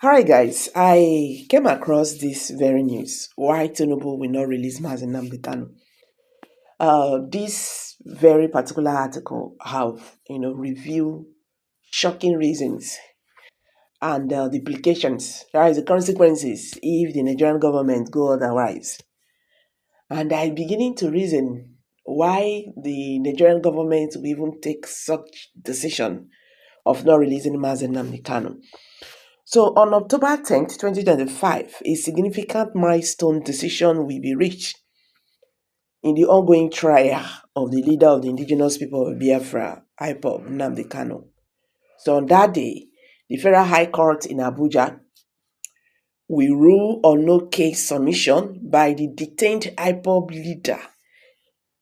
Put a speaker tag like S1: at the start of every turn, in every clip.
S1: Hi guys, I came across this very news. Why Tinubu will not release Nnamdi Kanu. This very particular article have revealed shocking reasons and the implications, that is the consequences if the Nigerian government go otherwise. And I beginning to reason why the Nigerian government will even take such decision of not releasing Nnamdi Kanu. So on October 10th, 2025, a significant milestone decision will be reached in the ongoing trial of the leader of the indigenous people of Biafra, IPOB, Nnamdi Kanu. So on that day, the Federal High Court in Abuja will rule on no case submission by the detained IPOB leader.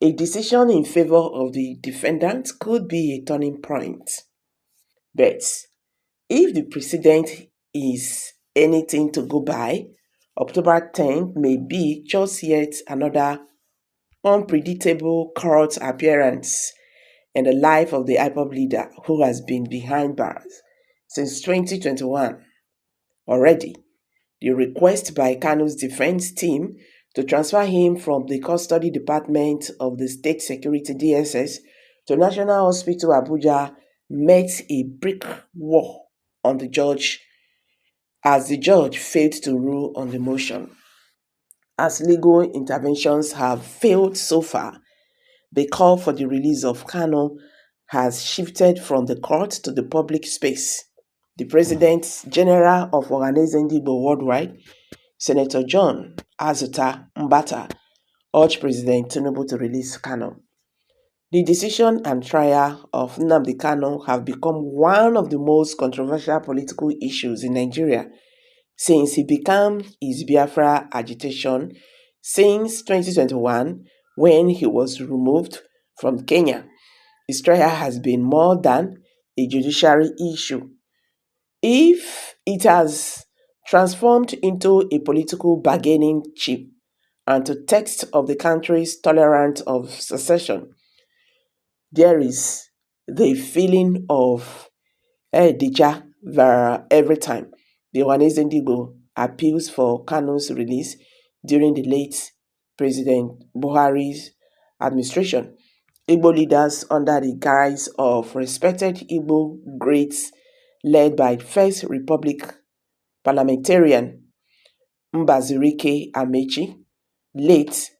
S1: A decision in favor of the defendant could be a turning point. But if the precedent is anything to go by, October 10th may be just yet another unpredictable court appearance in the life of the IPOB leader who has been behind bars since 2021. Already, the request by Kanu's defense team to transfer him from the custody department of the State Security DSS to National Hospital Abuja met a brick wall on the judge as the judge failed to rule on the motion. As legal interventions have failed so far, the call for the release of Kanu has shifted from the court to the public space. The President General of Organizing Igbo Worldwide, Senator John Azuta Mbata, urged President Tinubu to release Kanu. The decision and trial of Nnamdi Kanu have become one of the most controversial political issues in Nigeria since he began his Biafra agitation since 2021 when he was removed from Kenya. His trial has been more than a judiciary issue. If it has transformed into a political bargaining chip and to text of the country's tolerance of secession, there is the feeling of Dija every time the Ohanese Ndigbo appeals for Kanu's release during the late President Buhari's administration. Igbo leaders under the guise of respected Igbo greats led by First Republic parliamentarian Mbazirike Amechi, late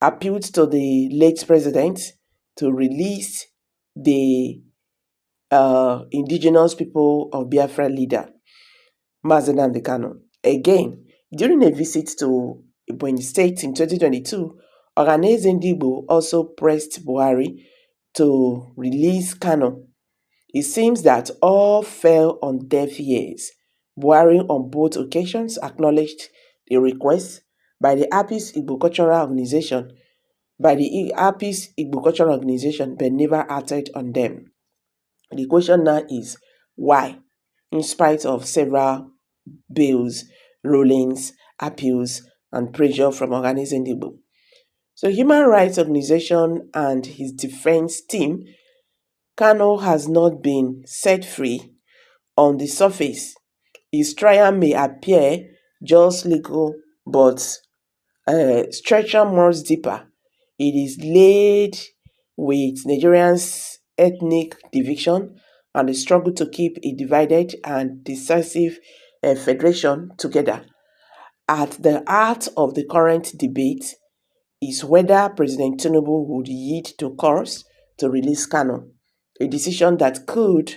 S1: appealed to the late president to release the indigenous people of Biafra leader, Nnamdi Kanu. Again, during a visit to Ebonyi State in 2022, Ohanese Ndigbo also pressed Buhari to release Kanu. It seems that all fell on deaf ears. Buhari on both occasions acknowledged the request by the Apis Igbo Cultural Organization, but never acted on them. The question now is why, in spite of several bills, rulings, appeals, and pressure from Ohanese Ndigbo. So human rights organization and his defense team, Kanu has not been set free. On the surface, his trial may appear just legal, but stretcher much deeper. It is laid with Nigerians' ethnic division and the struggle to keep a divided and decisive federation together. At the heart of the current debate is whether President Tinubu would yield to calls to release Kanu, a decision that could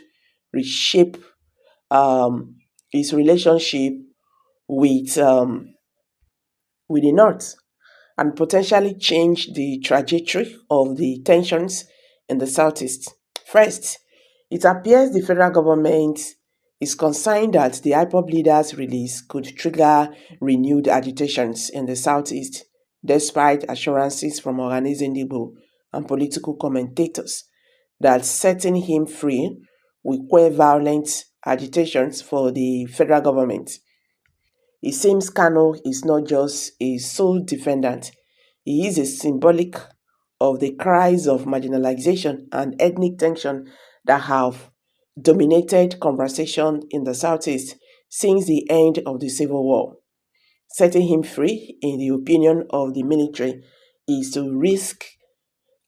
S1: reshape his relationship with the North and potentially change the trajectory of the tensions in the Southeast. First, it appears the federal government is concerned that the IPOB leader's release could trigger renewed agitations in the Southeast, despite assurances from Ohanese Ndigbo and political commentators that setting him free will quell violent agitations for the federal government. It seems Kanu is not just a sole defendant, he is a symbolic of the cries of marginalization and ethnic tension that have dominated conversation in the Southeast since the end of the Civil War. Setting him free, in the opinion of the military, is to risk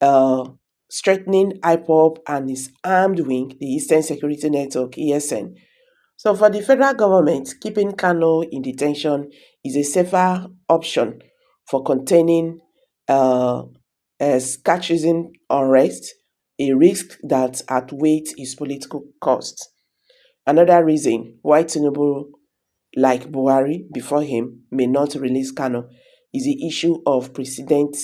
S1: uh, strengthening IPOB and its armed wing, the Eastern Security Network (ESN). So for the federal government, keeping Kanu in detention is a safer option for containing uh, scattering unrest, a risk that outweighs its political costs. Another reason why Tinubu, like Buhari before him, may not release Kanu is the issue of precedent.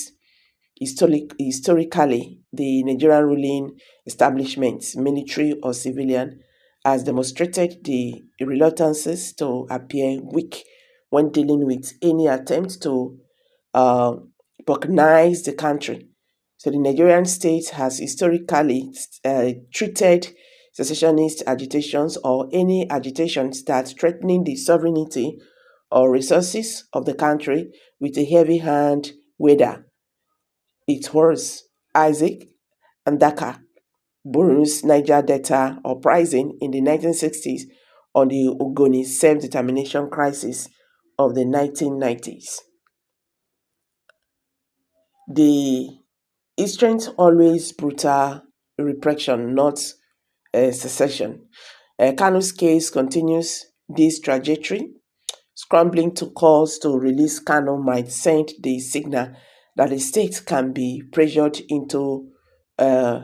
S1: Historically, the Nigerian ruling establishment, military or civilian, has demonstrated the reluctances to appear weak when dealing with any attempt to uh, balkanize the country. So the Nigerian state has historically treated secessionist agitations or any agitations that threatening the sovereignty or resources of the country with a heavy hand, whether it was Isaac and Dhaka, Buru's Niger Delta uprising in the 1960s, or the Ogoni self-determination crisis of the 1990s. The strength always brutal repression, not secession. Kanu's case continues this trajectory. Scrambling to calls to release Kanu might send the signal that the state can be pressured into uh,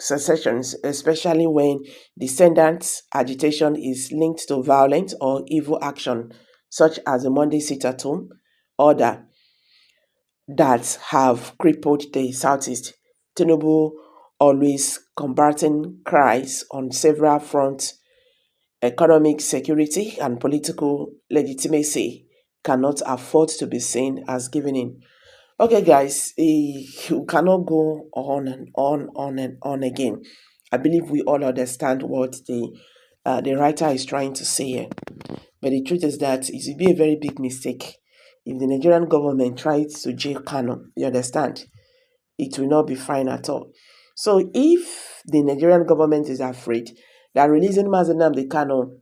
S1: secessions, especially when descendants' agitation is linked to violent or evil action, such as the Monday sit-at-home order that have crippled the Southeast. Tinubu always combating cries on several fronts. Economic security and political legitimacy cannot afford to be seen as giving in. Okay, guys, you cannot go on and on and on again. I believe we all understand what the writer is trying to say here. But the truth is that it would be a very big mistake if the Nigerian government tries to jail Kanu. You understand? It will not be fine at all. So if the Nigerian government is afraid that releasing Nnamdi Kanu,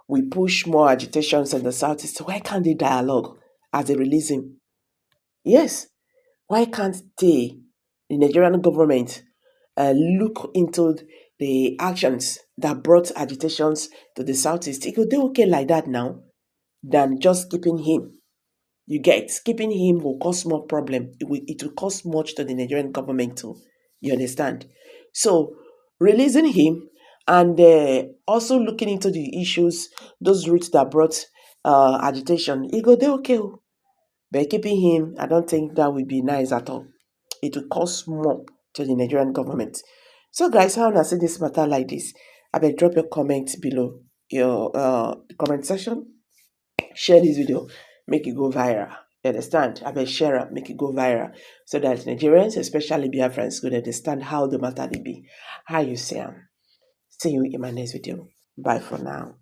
S1: we push more agitations in the southeast, why can't they dialogue as they release him? Yes, why can't they, the Nigerian government, look into the actions that brought agitations to the southeast? It could do okay like that now than just keeping him. You get, keeping him will cause more problem. It will cost much to the Nigerian government too. You understand? So releasing him and also looking into the issues, those roots that brought agitation, it go dey okay. But keeping him, I don't think that would be nice at all. It will cost more to the Nigerian government. So guys, how I see this matter like this? I will drop your comment below your comment section. Share this video, make it go viral. You understand? I will share it, make it go viral, so that Nigerians, especially Biafrans, could understand how the matter they be. How you say them. See you in my next video. Bye for now.